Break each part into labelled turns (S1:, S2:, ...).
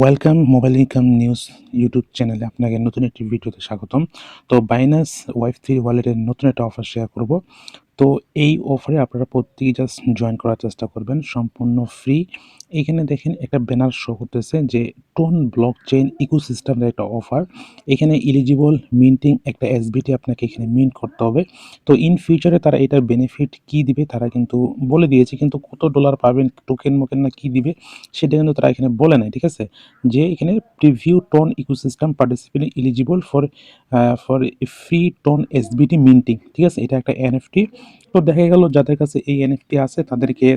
S1: Welcome mobile income news YouTube চ্যানেলে আপনাকে নতুন একটি ভিডিওতে স্বাগতম। তো বাইন্যান্স ওয়াইফ থ্রি ওয়ালেটের নতুন একটা অফার শেয়ার করব। তো এই অফারে আপনারা প্রত্যেকেই জাস্ট জয়েন করার চেষ্টা করবেন, সম্পূর্ণ ফ্রি। এখানে দেখেন একটা ব্যানার শো করতেছে যে টোন ব্লক চেইন ইকোসিস্টেমের একটা অফার। এখানে এলিজিবল মিন্টিং একটা এসবিটি আপনাকে এখানে মিন্ট করতে হবে। তো ইন ফিউচারে তারা এটার বেনিফিট কি দিবে তারা কিন্তু বলে দিয়েছে, কিন্তু কত ডলার পাবেন, টোকেন মোকেন না কি দিবে সেটা কিন্তু তারা এখানে বলে নাই, ঠিক আছে। যে এখানে preview tone ecosystem participant eligible for free tone SBT minting, ঠিক আছে। এটা একটা এনএফটি। তো দেখা গেল যাদের কাছে এই এনএফটি আছে তাদেরকে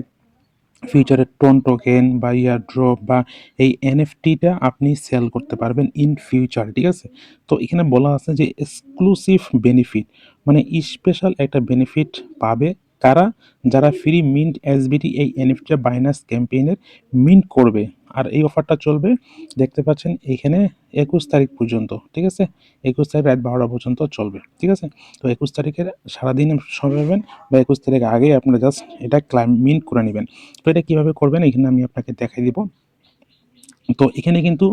S1: ফিউচারে টোন টোকেন বা ইয়ার ড্রপ বা এই এনএফটিটা আপনি সেল করতে পারবেন ইন ফিউচার, ঠিক আছে। তো এখানে বলা আছে যে এক্সক্লুসিভ বেনিফিট, মানে স্পেশাল একটা বেনিফিট পাবে কারা, যারা ফ্রি মিন্ট এসবিটি এই এনএফটিটা বাইনান্স ক্যাম্পেইনের মিন্ট করবে। আর এই অফারটা চলবে, দেখতে পাচ্ছেন এখানে 21 তারিখ পর্যন্ত, ঠিক আছে। 21 তারিখ রাত 12টা পর্যন্ত চলবে, ঠিক আছে। তো 21 তারিখের সারাদিন সময় পাবেন, বা 21 তারিখ আগে আপনারা জাস্ট এটা মিন্ট করে নেবেন। তো এটা কীভাবে করবেন এখানে আমি আপনাকে দেখাই দিব। তো এখানে কিন্তু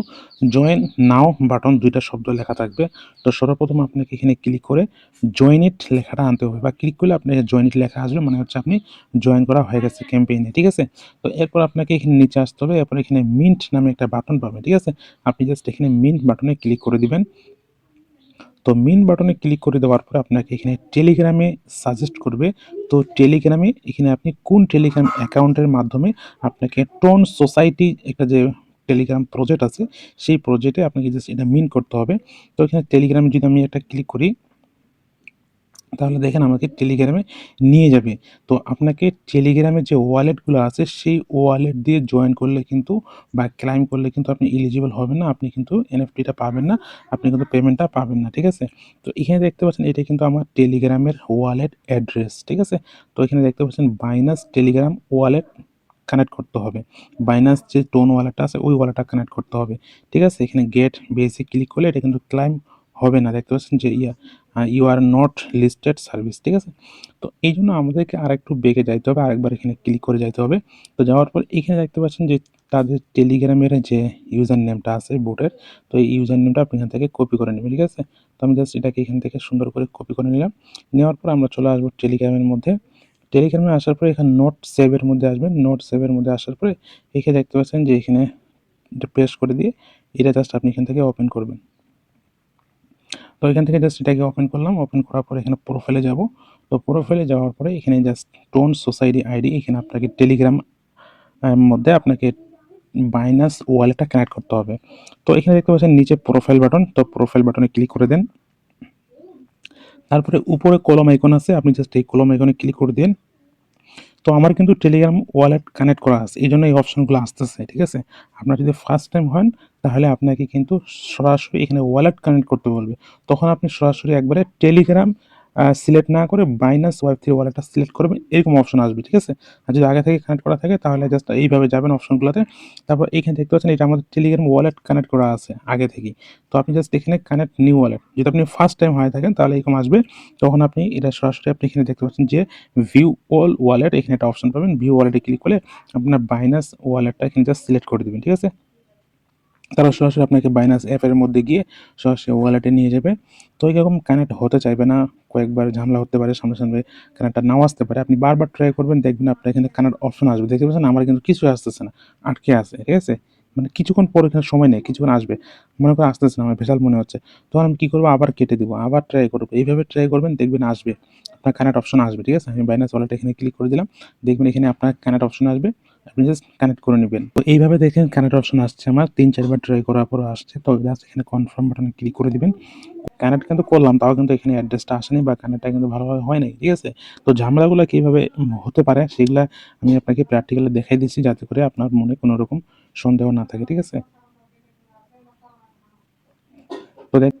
S1: জয়েন নাও বাটন দুইটা শব্দ লেখা থাকবে। তো সর্বপ্রথম আপনাকে এখানে ক্লিক করে জয়েন ইট লেখাটা আনতে হবে, বা ক্লিক করলে আপনার জয়েন ইট লেখা আসবে, মানে হচ্ছে আপনি জয়েন করা হয়ে গেছে ক্যাম্পেইনে, ঠিক আছে। তো এরপর আপনাকে এখানে নিচে আসতে হবে, এরপর এখানে মিন্ট নামে একটা বাটন পাবেন, ঠিক আছে। আপনি জাস্ট এখানে মিন্ট বাটনে ক্লিক করে দিবেন। তো মিন বাটনে ক্লিক করে দেওয়ার পরে আপনাকে এখানে টেলিগ্রামে সাজেস্ট করবে। তো টেলিগ্রামে এখানে আপনি কোন টেলিগ্রাম অ্যাকাউন্টের মাধ্যমে আপনাকে টোন সোসাইটি একটা যে টেলিগ্রাম প্রজেক্ট আছে সেই প্রজেক্টে আপনাকে জাস্ট এটা মিন করতে হবে। তো এখানে টেলিগ্রামে যদি আমি একটা ক্লিক করি তাহলে দেখেন আমাকে টেলিগ্রামে নিয়ে যাবে। তো আপনাকে টেলিগ্রামে যে ওয়ালেটগুলো আছে সেই ওয়ালেট দিয়ে জয়েন করলে কিন্তু বা ক্লাইম করলে কিন্তু আপনি এলিজিবল হবেন না, আপনি কিন্তু এনএফটিটা পাবেন না, আপনি কিন্তু পেমেন্টটা পাবেন না, ঠিক আছে। তো এখানে দেখতে পাচ্ছেন এটা কিন্তু আমার টেলিগ্রামের ওয়ালেট অ্যাড্রেস, ঠিক আছে। তো এখানে দেখতে পাচ্ছেন বাইনান্স টেলিগ্রাম ওয়ালেট কানেক্ট করতে হবে, বাইনান্স যে টোন ওয়ালেটটা আছে ওই ওয়ালেটটা কানেক্ট করতে হবে, ঠিক আছে। এখানে গেট বেসে ক্লিক করলে এটা কিন্তু ক্লাইম হবে না, দেখতে পাচ্ছেন যে you are not listed service, ঠিক আছে। তো এই জন্য আমাদেরকে আরেকটু বেগে যাইতে হবে, আরেকবার এখানে ক্লিক করে যাইতে হবে। তো যাওয়ার পর এখানে দেখতে পাচ্ছেন যে তাদের টেলিগ্রামের যে ইউজার নেমটা আছে বোটের, তো এই ইউজার নেমটা আপনি এখান থেকে কপি করে নেবেন, ঠিক আছে। তো আমি জাস্ট এটাকে এখান থেকে সুন্দর করে কপি করে নিলাম। নেওয়ার পর আমরা চলে আসবো টেলিগ্রামের মধ্যে। টেলিগ্রামে আসার পরে এখানে নোট সেভের মধ্যে আসবেন। নোট সেভের মধ্যে আসার পরে এখানে দেখতে পাচ্ছেন যে এখানে এটা প্রেস করে দিয়ে এটা জাস্ট আপনি এখান থেকে ওপেন করবেন। তো এখান থেকে জাস্ট এটাকে ওপেন করলাম, ওপেন করার পরে এখানে প্রোফাইলে যাব। তো প্রোফাইলে যাওয়ার পরে এখানে জাস্ট টোন সোসাইটি আইডি, এখানে আপনাকে টেলিগ্রাম মধ্যে আপনাকে বাইনান্স ওয়ালেটটা কানেক্ট করতে হবে। তো এখানে দেখতে পাচ্ছেন নিচে প্রোফাইল বাটন, তো প্রোফাইল বাটনে ক্লিক করে দেন। তারপরে উপরে কলম আইকন আছে, আপনি জাস্ট এই কলম আইকনে ক্লিক করে দিন। তো আমার কিন্তু টেলিগ্রাম ওয়ালেট কানেক্ট করা আছে, এই জন্য এই অপশনগুলো আসতেছে, ঠিক আছে। আপনার যদি ফার্স্ট টাইম হন তাহলে আপনাকে কিন্তু সরাসরি এখানে ওয়ালেট কানেক্ট করতে বলবে, তখন আপনি সরাসরি একবারে টেলিগ্রাম সিলেক্ট না করে বাইনান্স ওয়াইফ থ্রি ওয়ালেটটা সিলেক্ট করবেন, এরকম অপশন আসবে, ঠিক আছে। আর যদি আগে থেকে কানেক্ট করা থাকে তাহলে জাস্ট এইভাবে যাবেন অপশনগুলোতে। তারপর এইখানে দেখতে পাচ্ছেন এটা আমাদের টেলিগ্রাম ওয়ালেট কানেক্ট করা আছে আগে থেকেই। তো আপনি জাস্ট এখানে কানেক্ট নিউ ওয়ালেট, যদি আপনি ফার্স্ট টাইম হয়ে থাকেন তাহলে এরকম আসবে। তখন আপনি এটা সরাসরি আপনি এখানে দেখতে পাচ্ছেন যে ভিউ অল ওয়ালেট, এখানে একটা অপশন পাবেন, ভিউ ওয়ালেটে ক্লিক করলে আপনার বাইনান্স ওয়ালেটটা এখানে জাস্ট সিলেক্ট করে দেবেন, ঠিক আছে। তারা সরাসরি আপনাকে বাইনান্স অ্যাপের মধ্যে গিয়ে সরাসরি ওয়ালেটে নিয়ে যাবে। তো এরকম কানেক্ট হতে চাইবে না, কয়েকবার ঝামেলা হতে পারে, সামনাসামনি কানেক্টটা নাও আসতে পারে। আপনি বারবার ট্রাই করবেন, দেখবেন আপনার এখানে কানেক্ট অপশন আসবে। দেখতে পাচ্ছেন আমার কিন্তু কিছুই আসতেছে না, আটকে আছে, ঠিক আছে। মানে কিছুক্ষণ পর এখানে সময় নেই, কিছুক্ষণ আসবে, মনে করেন আসতেছে না, আমার ভেজাল মনে হচ্ছে। তখন আমি কী করবো, আবার কেটে দিব, আবার ট্রাই করবো, এইভাবে ট্রাই করবেন, দেখবেন আসবে, আপনার কানেক্ট অপশন আসবে, ঠিক আছে। আমি বাইনান্স ওয়ালেট এখানে ক্লিক করে দিলাম, দেখবেন এখানে আপনার কানেক্ট অপশন আসবে, আপনি জাস্ট কানেক্ট করে নেবেন। তো এইভাবে দেখেন কানেক্ট অপশন আসছে, আমার ৩-৪ বার ট্রাই করার পর আসছে। তো জাস্ট এখানে কনফার্ম বাটনে ক্লিক করে দিবেন। কানেক্ট কিন্তু করলাম, তাও কিন্তু এখানে অ্যাড্রেসটা আসেনি বা কানেক্টটা কিন্তু ভালোভাবে হয় নাই, ঠিক আছে। তো ঝামেলাগুলো কীভাবে হতে পারে সেগুলা আমি আপনাকে প্র্যাকটিক্যালি দেখাই দিচ্ছি, যাতে করে আপনার মনে কোনো রকম সন্দেহ না থাকে, ঠিক আছে। তো দেখ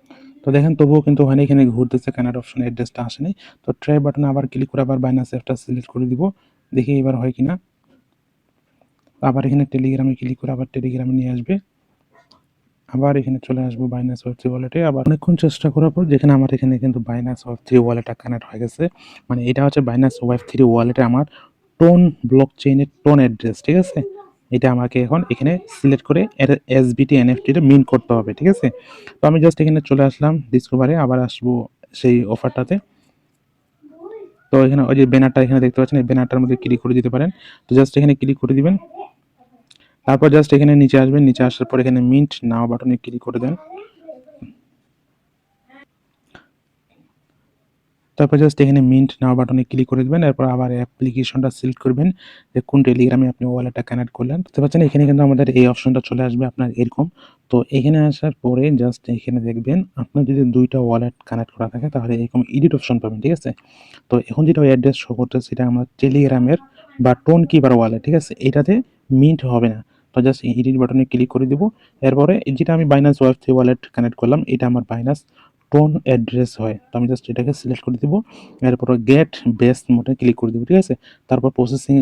S1: তো দেখেন তবুও কিন্তু ওখানে এখানে ঘুরতেছে, কানেক্ট অপশন অ্যাড্রেসটা আসেনি। তো ট্রাই বাটনে আবার ক্লিক করে আবার বাইনান্স অ্যাপটা সিলেক্ট করে দিব, দেখি এবার হয় কিনা। আবার এখানে টেলিগ্রামে ক্লিক করে আবার টেলিগ্রামে নিয়ে আসবে, আবার এখানে চলে আসবো বাইনান্স ওয়েব থ্রি ওয়ালেটে। আবার অনেকক্ষণ চেষ্টা করার পর যেখানে আমার এখানে কিন্তু বাইনান্স ওয়েব থ্রি ওয়ালেটটা কানেক্ট হয়ে গেছে, মানে এটা হচ্ছে বাইনান্স ওয়েব থ্রি ওয়ালেটে আমার টোন ব্লক চেইনের টোন অ্যাড্রেস, ঠিক আছে। এটা আমাকে এখন এখানে সিলেক্ট করে এর এসবিটি এনএফটিটা মিন করতে হবে, ঠিক আছে? তো আমি জাস্ট এখানে চলে আসলাম ডিসকভারে, আবার আসবো সেই অফারটাতে। তো এখানে ওই যে ব্যানারটা এখানে দেখতে পাচ্ছেন, এই ব্যানারটার মধ্যে ক্লিক করে দিতে পারেন। তো জাস্ট এখানে ক্লিক করে দিবেন, তারপর জাস্ট এখানে নিচে আসবেন, নিচে আসার পর এখানে মিন্ট নাও বাটনে ক্লিক করে দেন। তারপর জাস্ট এখানে মিন্ট নাও বাটনে ক্লিক করে দিবেন, এরপর আবার অ্যাপ্লিকেশনটা সিলেক্ট করবেন যে কোন টেলিগ্রামে আপনি ওয়ালেটটা কানেক্ট করলেন। দেখতে পাচ্ছেন এখানে কিন্তু আমাদের এই অপশনটা চলে আসবে আপনার এরকম। তো এখানে আসার পরে জাস্ট এখানে দেখবেন আপনার যদি ২ টা ওয়ালেট কানেক্ট করা থাকে তাহলে এরকম এডিট অপশন পাবেন, ঠিক আছে? তো এখন যেটা অ্যাড্রেস শো করতেছে সেটা আমার টেলিগ্রামের বা টোন কিপার ওয়ালেট, ঠিক আছে? এটাতে মিন্ট হবে না। তো জাস্ট এডিট বাটনে ক্লিক করে দিব। এরপরে যেটা আমি বাইন্যান্স ওয়েব3 ওয়ালেট কানেক্ট করলাম এটা আমার বাইন্যান্স টোন অ্যাড্রেস হয়। তো আমি জাস্ট এটাকে সিলেক্ট করে দিব। এরপরে গেট বেস মোডে ক্লিক করে দিব, ঠিক আছে? তারপর প্রসেসিং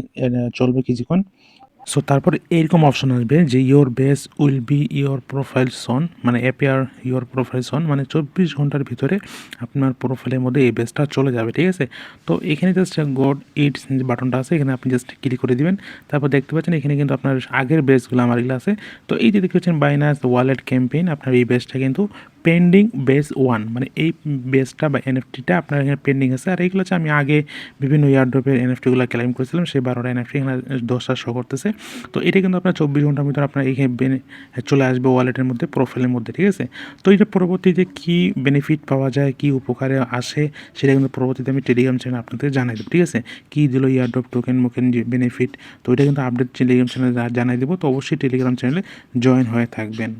S1: চলবে কিছুক্ষণ। সো তারপর এরকম অপশন আসবে যে your base will be your profile shown, মানে অ্যাপিয়ার ইয়োর প্রোফাইল সন, মানে ২৪ ঘন্টার ভিতরে আপনার প্রোফাইলের মধ্যে এই বেসটা চলে যাবে, ঠিক আছে? তো এখানে জাস্ট গড ইটস যে বাটনটা আছে এখানে আপনি জাস্ট ক্লিক করে দিবেন। তারপর দেখতে পাচ্ছেন এখানে কিন্তু আপনার আগের বেসগুলো আমার এগুলো আছে। তো এই যে দেখতে পাচ্ছেন বাইনান্স ওয়ালেট ক্যাম্পেইন, আপনার এই বেসটা কিন্তু পেন্ডিং বেস 1, মানে এই বেসটা বা এনএফটিটা আপনার এখানে পেন্ডিং আছে। আর এইগুলো হচ্ছে আমি আগে বিভিন্ন এয়ারড্রপের এনএফটিগুলো ক্লেম করেছিলাম, সেই ১২টা এনএফটি এখানে ১০টা শো করতেছে। তো এটা কিন্তু আপনার ২৪ ঘন্টার ভিতরে আপনার এখানে চলে আসবে ওয়ালেটের মধ্যে, প্রোফাইলের মধ্যে, ঠিক আছে? তো এটা পরবর্তীতে কী বেনিফিট পাওয়া যায়, কী উপকারে আসে সেটা কিন্তু পরবর্তীতে আমি টেলিগ্রাম চ্যানেলে আপনাদের জানাই দেবো, ঠিক আছে? কী দিল এয়ারড্রপ টোকেন মোকেন যে বেনিফিট, তো এটা কিন্তু আপডেট টেলিগ্রাম চ্যানেলে জানাই দেবো। তো অবশ্যই টেলিগ্রাম চ্যানেলে জয়েন হয়ে থাকবেন।